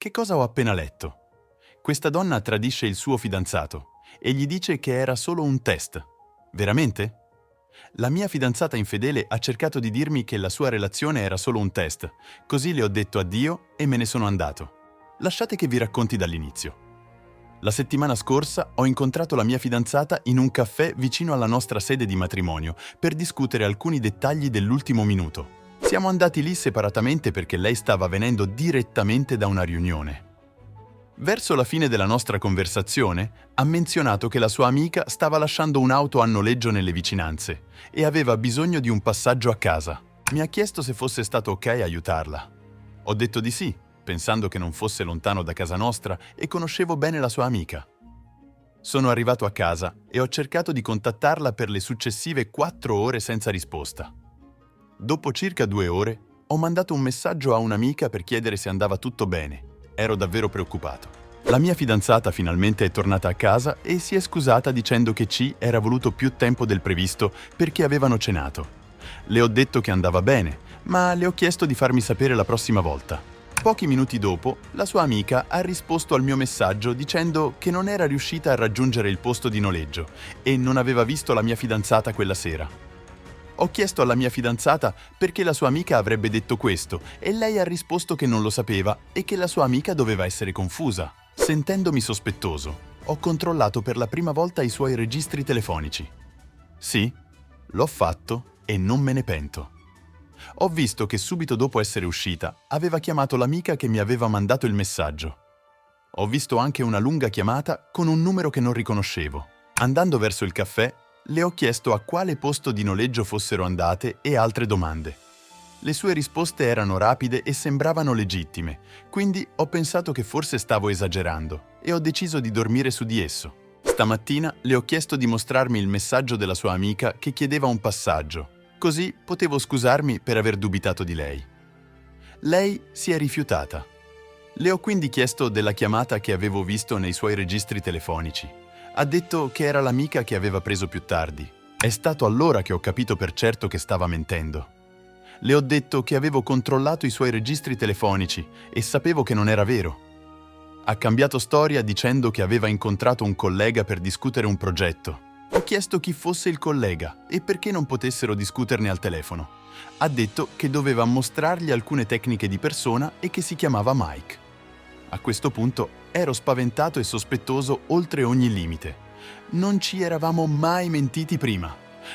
Che cosa ho appena letto? Questa donna tradisce il suo fidanzato e gli dice che era solo un test. Veramente? La mia fidanzata infedele ha cercato di dirmi che la sua relazione era solo un test, così le ho detto addio e me ne sono andato. Lasciate che vi racconti dall'inizio. La settimana scorsa ho incontrato la mia fidanzata in un caffè vicino alla nostra sede di matrimonio per discutere alcuni dettagli dell'ultimo minuto. Siamo andati lì separatamente perché lei stava venendo direttamente da una riunione. Verso la fine della nostra conversazione ha menzionato che la sua amica stava lasciando un'auto a noleggio nelle vicinanze e aveva bisogno di un passaggio a casa. Mi ha chiesto se fosse stato ok aiutarla. Ho detto di sì, pensando che non fosse lontano da casa nostra e conoscevo bene la sua amica. Sono arrivato a casa e ho cercato di contattarla per le successive 4 ore senza risposta. Dopo circa 2 ore ho mandato un messaggio a un'amica per chiedere se andava tutto bene. Ero davvero preoccupato. La mia fidanzata finalmente è tornata a casa e si è scusata dicendo che C era voluto più tempo del previsto perché avevano cenato. Le ho detto che andava bene, ma le ho chiesto di farmi sapere la prossima volta. Pochi minuti dopo, la sua amica ha risposto al mio messaggio dicendo che non era riuscita a raggiungere il posto di noleggio e non aveva visto la mia fidanzata quella sera. Ho chiesto alla mia fidanzata perché la sua amica avrebbe detto questo e lei ha risposto che non lo sapeva e che la sua amica doveva essere confusa. Sentendomi sospettoso, ho controllato per la prima volta i suoi registri telefonici. Sì, l'ho fatto e non me ne pento. Ho visto che subito dopo essere uscita aveva chiamato l'amica che mi aveva mandato il messaggio. Ho visto anche una lunga chiamata con un numero che non riconoscevo. Andando verso il caffè, le ho chiesto a quale posto di noleggio fossero andate e altre domande. Le sue risposte erano rapide e sembravano legittime, quindi ho pensato che forse stavo esagerando e ho deciso di dormire su di esso. Stamattina le ho chiesto di mostrarmi il messaggio della sua amica che chiedeva un passaggio, così potevo scusarmi per aver dubitato di lei. Lei si è rifiutata. Le ho quindi chiesto della chiamata che avevo visto nei suoi registri telefonici. Ha detto che era l'amica che aveva preso più tardi. È stato allora che ho capito per certo che stava mentendo. Le ho detto che avevo controllato i suoi registri telefonici e sapevo che non era vero. Ha cambiato storia dicendo che aveva incontrato un collega per discutere un progetto. Ho chiesto chi fosse il collega e perché non potessero discuterne al telefono. Ha detto che doveva mostrargli alcune tecniche di persona e che si chiamava Mike. A questo punto ero spaventato e sospettoso oltre ogni limite. Non ci eravamo mai mentiti prima.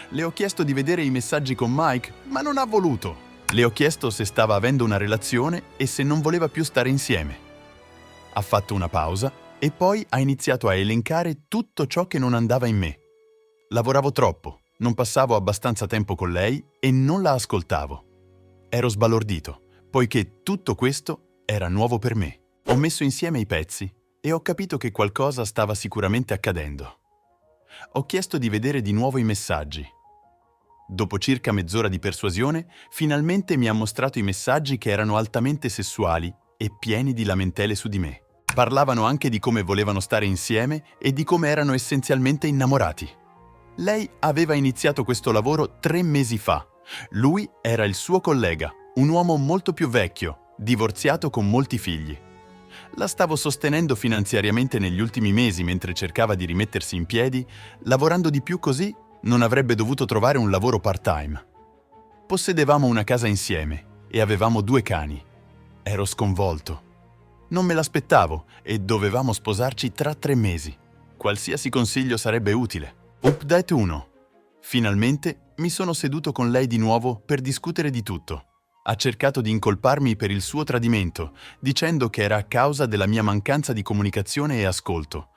Le ho chiesto di vedere i messaggi con Mike, ma non ha voluto. Le ho chiesto se stava avendo una relazione e se non voleva più stare insieme. Ha fatto una pausa e poi ha iniziato a elencare tutto ciò che non andava in me. Lavoravo troppo, non passavo abbastanza tempo con lei e non la ascoltavo. Ero sbalordito, poiché tutto questo era nuovo per me. Ho messo insieme i pezzi e ho capito che qualcosa stava sicuramente accadendo. Ho chiesto di vedere di nuovo i messaggi. Dopo circa mezz'ora di persuasione, finalmente mi ha mostrato i messaggi che erano altamente sessuali e pieni di lamentele su di me. Parlavano anche di come volevano stare insieme e di come erano essenzialmente innamorati. Lei aveva iniziato questo lavoro 3 mesi fa. Lui era il suo collega, un uomo molto più vecchio, divorziato con molti figli. La stavo sostenendo finanziariamente negli ultimi mesi mentre cercava di rimettersi in piedi, lavorando di più così non avrebbe dovuto trovare un lavoro part-time. Possedevamo una casa insieme e avevamo 2 cani. Ero sconvolto. Non me l'aspettavo e dovevamo sposarci tra 3 mesi. Qualsiasi consiglio sarebbe utile. Update 1. Finalmente mi sono seduto con lei di nuovo per discutere di tutto. Ha cercato di incolparmi per il suo tradimento, dicendo che era a causa della mia mancanza di comunicazione e ascolto.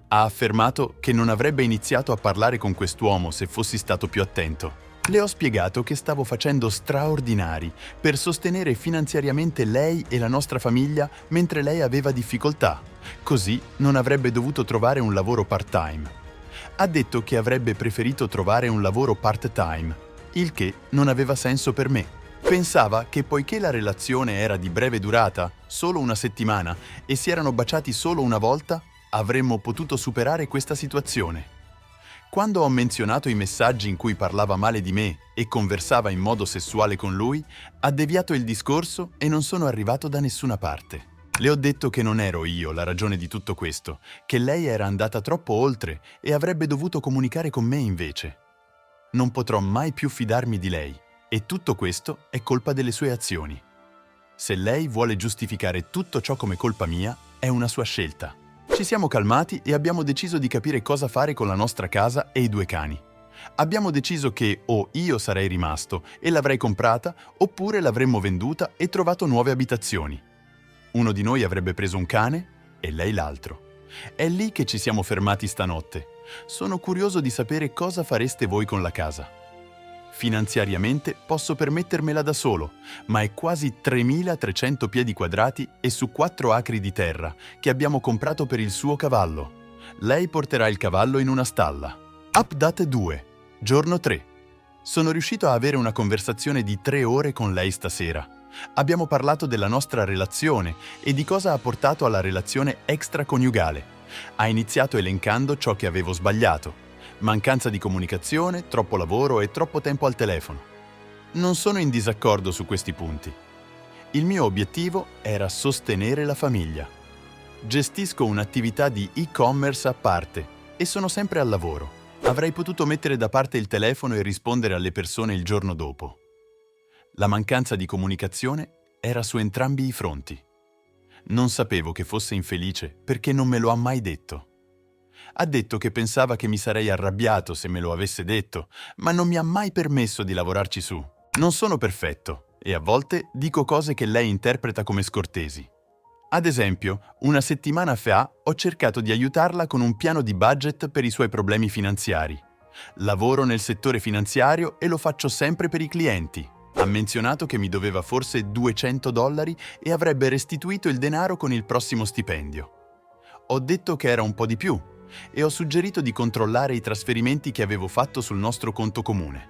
Ha affermato che non avrebbe iniziato a parlare con quest'uomo se fossi stato più attento. Le ho spiegato che stavo facendo straordinari per sostenere finanziariamente lei e la nostra famiglia mentre lei aveva difficoltà, così non avrebbe dovuto trovare un lavoro part-time. Ha detto che avrebbe preferito trovare un lavoro part-time, il che non aveva senso per me. Pensava che poiché la relazione era di breve durata, solo una settimana, e si erano baciati solo una volta, avremmo potuto superare questa situazione. Quando ho menzionato i messaggi in cui parlava male di me e conversava in modo sessuale con lui, ha deviato il discorso e non sono arrivato da nessuna parte. Le ho detto che non ero io la ragione di tutto questo, che lei era andata troppo oltre e avrebbe dovuto comunicare con me invece. Non potrò mai più fidarmi di lei e tutto questo è colpa delle sue azioni. Se lei vuole giustificare tutto ciò come colpa mia, è una sua scelta. Ci siamo calmati e abbiamo deciso di capire cosa fare con la nostra casa e i 2 cani. Abbiamo deciso che o io sarei rimasto e l'avrei comprata, oppure l'avremmo venduta e trovato nuove abitazioni. Uno di noi avrebbe preso un cane e lei l'altro. È lì che ci siamo fermati stanotte. Sono curioso di sapere cosa fareste voi con la casa. Finanziariamente posso permettermela da solo, ma è quasi 3.300 piedi quadrati e su 4 acri di terra che abbiamo comprato per il suo cavallo. Lei porterà il cavallo in una stalla. Update 2, giorno 3. Sono riuscito a avere una conversazione di 3 ore con lei stasera. Abbiamo parlato della nostra relazione e di cosa ha portato alla relazione extraconiugale. Ha iniziato elencando ciò che avevo sbagliato. Mancanza di comunicazione, troppo lavoro e troppo tempo al telefono. Non sono in disaccordo su questi punti. Il mio obiettivo era sostenere la famiglia. Gestisco un'attività di e-commerce a parte e sono sempre al lavoro. Avrei potuto mettere da parte il telefono e rispondere alle persone il giorno dopo. La mancanza di comunicazione era su entrambi i fronti. Non sapevo che fosse infelice perché non me lo ha mai detto. Ha detto che pensava che mi sarei arrabbiato se me lo avesse detto, ma non mi ha mai permesso di lavorarci su. Non sono perfetto e a volte dico cose che lei interpreta come scortesi. Ad esempio, una settimana fa ho cercato di aiutarla con un piano di budget per i suoi problemi finanziari. Lavoro nel settore finanziario e lo faccio sempre per i clienti. Ha menzionato che mi doveva forse $200 e avrebbe restituito il denaro con il prossimo stipendio. Ho detto che era un po' di più e ho suggerito di controllare i trasferimenti che avevo fatto sul nostro conto comune.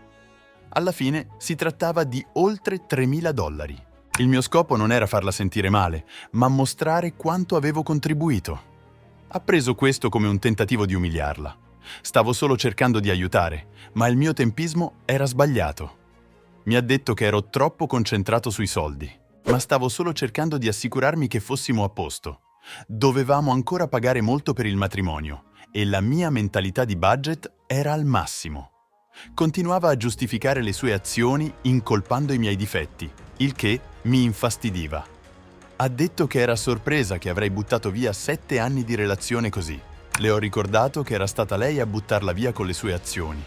Alla fine si trattava di oltre $3.000. Il mio scopo non era farla sentire male, ma mostrare quanto avevo contribuito. Ha preso questo come un tentativo di umiliarla. Stavo solo cercando di aiutare, ma il mio tempismo era sbagliato. Mi ha detto che ero troppo concentrato sui soldi, ma stavo solo cercando di assicurarmi che fossimo a posto. Dovevamo ancora pagare molto per il matrimonio e la mia mentalità di budget era al massimo. Continuava a giustificare le sue azioni incolpando i miei difetti, il che mi infastidiva. Ha detto che era sorpresa che avrei buttato via 7 anni di relazione così. Le ho ricordato che era stata lei a buttarla via con le sue azioni.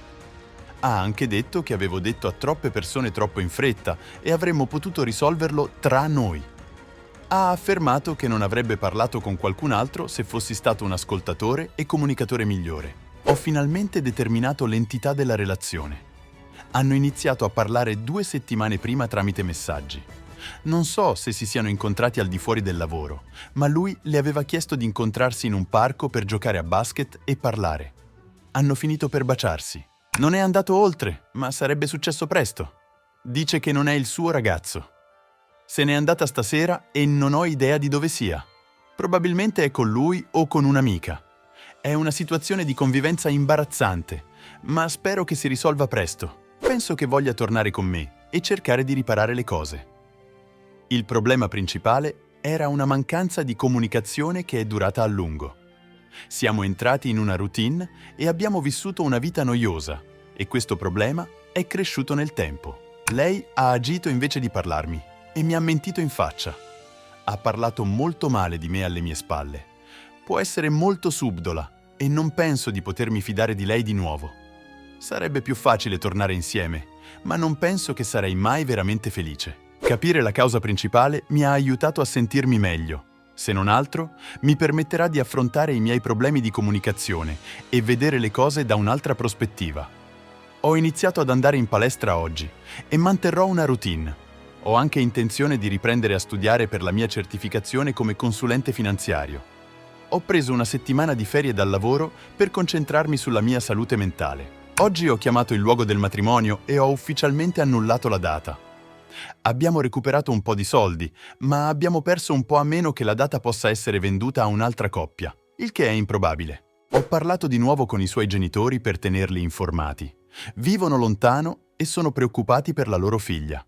Ha anche detto che avevo detto a troppe persone troppo in fretta e avremmo potuto risolverlo tra noi. Ha affermato che non avrebbe parlato con qualcun altro se fossi stato un ascoltatore e comunicatore migliore. Ho finalmente determinato l'entità della relazione. Hanno iniziato a parlare 2 settimane prima tramite messaggi. Non so se si siano incontrati al di fuori del lavoro, ma lui le aveva chiesto di incontrarsi in un parco per giocare a basket e parlare. Hanno finito per baciarsi. Non è andato oltre, ma sarebbe successo presto. Dice che non è il suo ragazzo. Se n'è andata stasera e non ho idea di dove sia. Probabilmente è con lui o con un'amica. È una situazione di convivenza imbarazzante, ma spero che si risolva presto. Penso che voglia tornare con me e cercare di riparare le cose. Il problema principale era una mancanza di comunicazione che è durata a lungo. Siamo entrati in una routine e abbiamo vissuto una vita noiosa e questo problema è cresciuto nel tempo. Lei ha agito invece di parlarmi e mi ha mentito in faccia. Ha parlato molto male di me alle mie spalle. Può essere molto subdola e non penso di potermi fidare di lei di nuovo. Sarebbe più facile tornare insieme, ma non penso che sarei mai veramente felice. Capire la causa principale mi ha aiutato a sentirmi meglio. Se non altro, mi permetterà di affrontare i miei problemi di comunicazione e vedere le cose da un'altra prospettiva. Ho iniziato ad andare in palestra oggi e manterrò una routine. Ho anche intenzione di riprendere a studiare per la mia certificazione come consulente finanziario. Ho preso una settimana di ferie dal lavoro per concentrarmi sulla mia salute mentale. Oggi ho chiamato il luogo del matrimonio e ho ufficialmente annullato la data. Abbiamo recuperato un po' di soldi, ma abbiamo perso un po' a meno che la data possa essere venduta a un'altra coppia, il che è improbabile. Ho parlato di nuovo con i suoi genitori per tenerli informati. Vivono lontano e sono preoccupati per la loro figlia.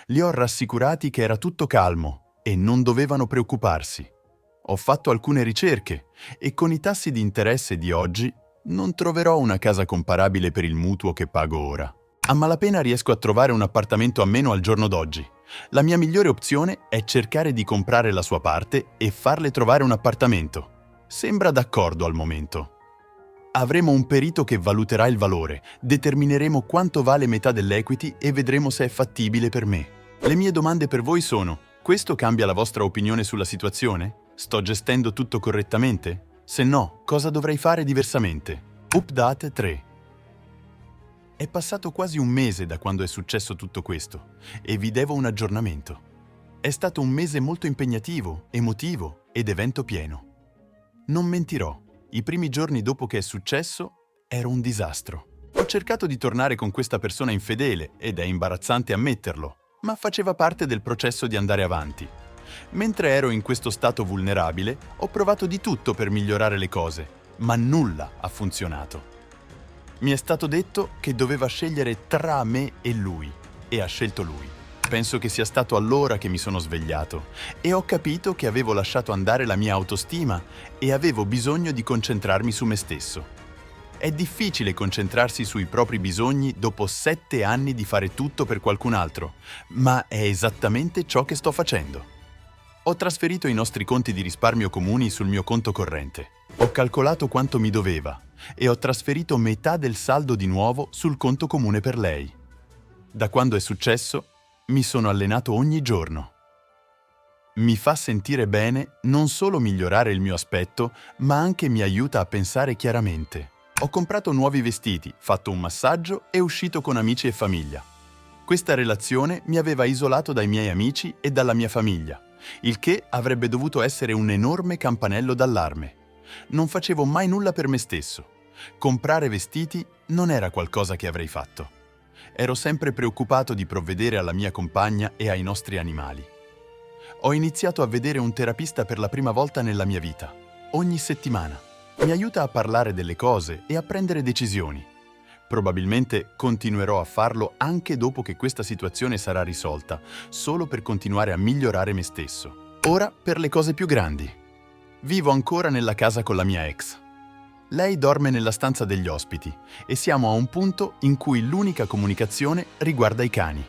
Li ho rassicurati che era tutto calmo e non dovevano preoccuparsi. Ho fatto alcune ricerche e con i tassi di interesse di oggi non troverò una casa comparabile per il mutuo che pago ora. A malapena riesco a trovare un appartamento a meno al giorno d'oggi. La mia migliore opzione è cercare di comprare la sua parte e farle trovare un appartamento. Sembra d'accordo al momento. Avremo un perito che valuterà il valore, determineremo quanto vale metà dell'equity e vedremo se è fattibile per me. Le mie domande per voi sono: questo cambia la vostra opinione sulla situazione? Sto gestendo tutto correttamente? Se no, cosa dovrei fare diversamente? Update 3. È passato quasi un mese da quando è successo tutto questo e vi devo un aggiornamento. È stato un mese molto impegnativo, emotivo ed evento pieno. Non mentirò, i primi giorni dopo che è successo ero un disastro. Ho cercato di tornare con questa persona infedele ed è imbarazzante ammetterlo, ma faceva parte del processo di andare avanti. Mentre ero in questo stato vulnerabile, ho provato di tutto per migliorare le cose, ma nulla ha funzionato. Mi è stato detto che doveva scegliere tra me e lui, e ha scelto lui. Penso che sia stato allora che mi sono svegliato e ho capito che avevo lasciato andare la mia autostima e avevo bisogno di concentrarmi su me stesso. È difficile concentrarsi sui propri bisogni dopo 7 anni di fare tutto per qualcun altro, ma è esattamente ciò che sto facendo. Ho trasferito i nostri conti di risparmio comuni sul mio conto corrente. Ho calcolato quanto mi doveva e ho trasferito metà del saldo di nuovo sul conto comune per lei. Da quando è successo, mi sono allenato ogni giorno. Mi fa sentire bene non solo migliorare il mio aspetto, ma anche mi aiuta a pensare chiaramente. Ho comprato nuovi vestiti, fatto un massaggio e uscito con amici e famiglia. Questa relazione mi aveva isolato dai miei amici e dalla mia famiglia, il che avrebbe dovuto essere un enorme campanello d'allarme. Non facevo mai nulla per me stesso. Comprare vestiti non era qualcosa che avrei fatto. Ero sempre preoccupato di provvedere alla mia compagna e ai nostri animali. Ho iniziato a vedere un terapista per la prima volta nella mia vita, ogni settimana. Mi aiuta a parlare delle cose e a prendere decisioni. Probabilmente continuerò a farlo anche dopo che questa situazione sarà risolta, solo per continuare a migliorare me stesso. Ora per le cose più grandi. Vivo ancora nella casa con la mia ex. Lei dorme nella stanza degli ospiti e siamo a un punto in cui l'unica comunicazione riguarda i cani.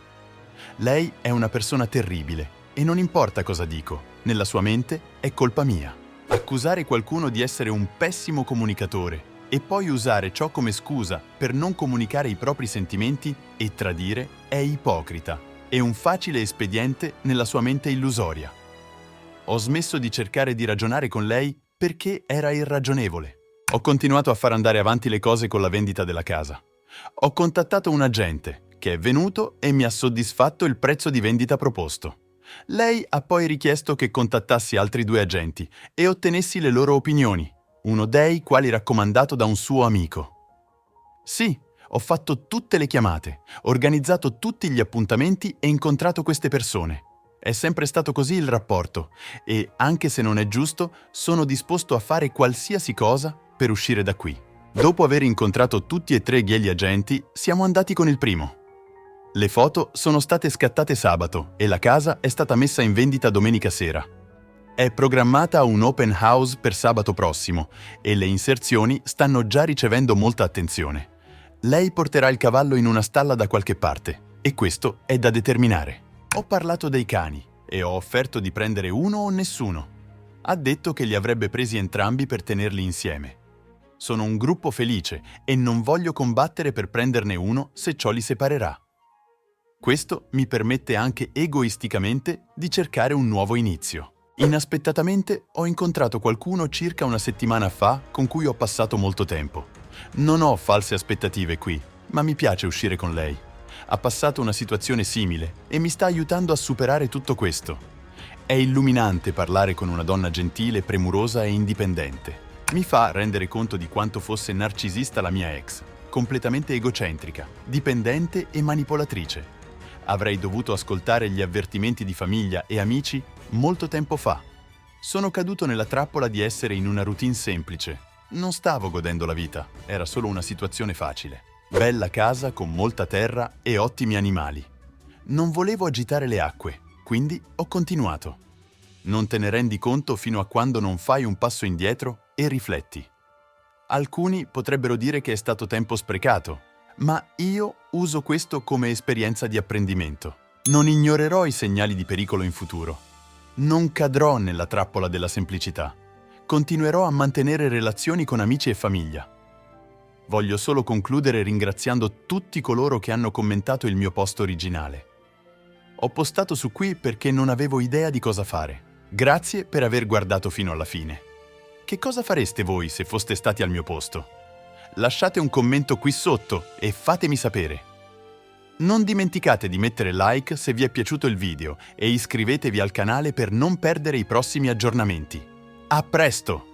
Lei è una persona terribile e non importa cosa dico, nella sua mente è colpa mia. Accusare qualcuno di essere un pessimo comunicatore e poi usare ciò come scusa per non comunicare i propri sentimenti e tradire è ipocrita e un facile espediente nella sua mente illusoria. Ho smesso di cercare di ragionare con lei perché era irragionevole. Ho continuato a far andare avanti le cose con la vendita della casa. Ho contattato un agente che è venuto e mi ha soddisfatto il prezzo di vendita proposto. Lei ha poi richiesto che contattassi altri 2 agenti e ottenessi le loro opinioni, uno dei quali raccomandato da un suo amico. Sì, ho fatto tutte le chiamate, organizzato tutti gli appuntamenti e incontrato queste persone. È sempre stato così il rapporto e, anche se non è giusto, sono disposto a fare qualsiasi cosa per uscire da qui. Dopo aver incontrato tutti e 3 gli agenti, siamo andati con il primo. Le foto sono state scattate sabato e la casa è stata messa in vendita domenica sera. È programmata un open house per sabato prossimo e le inserzioni stanno già ricevendo molta attenzione. Lei porterà il cavallo in una stalla da qualche parte e questo è da determinare. Ho parlato dei cani e ho offerto di prendere uno o nessuno. Ha detto che li avrebbe presi entrambi per tenerli insieme. Sono un gruppo felice e non voglio combattere per prenderne uno se ciò li separerà. Questo mi permette anche egoisticamente di cercare un nuovo inizio. Inaspettatamente ho incontrato qualcuno circa una settimana fa con cui ho passato molto tempo. Non ho false aspettative qui, ma mi piace uscire con lei. Ha passato una situazione simile e mi sta aiutando a superare tutto questo. È illuminante parlare con una donna gentile, premurosa e indipendente. Mi fa rendere conto di quanto fosse narcisista la mia ex, completamente egocentrica, dipendente e manipolatrice. Avrei dovuto ascoltare gli avvertimenti di famiglia e amici molto tempo fa. Sono caduto nella trappola di essere in una routine semplice. Non stavo godendo la vita, era solo una situazione facile. Bella casa con molta terra e ottimi animali. Non volevo agitare le acque, quindi ho continuato. Non te ne rendi conto fino a quando non fai un passo indietro e rifletti. Alcuni potrebbero dire che è stato tempo sprecato, ma io uso questo come esperienza di apprendimento. Non ignorerò i segnali di pericolo in futuro. Non cadrò nella trappola della semplicità. Continuerò a mantenere relazioni con amici e famiglia. Voglio solo concludere ringraziando tutti coloro che hanno commentato il mio post originale. Ho postato su qui perché non avevo idea di cosa fare. Grazie per aver guardato fino alla fine. Che cosa fareste voi se foste stati al mio posto? Lasciate un commento qui sotto e fatemi sapere. Non dimenticate di mettere like se vi è piaciuto il video e iscrivetevi al canale per non perdere i prossimi aggiornamenti. A presto!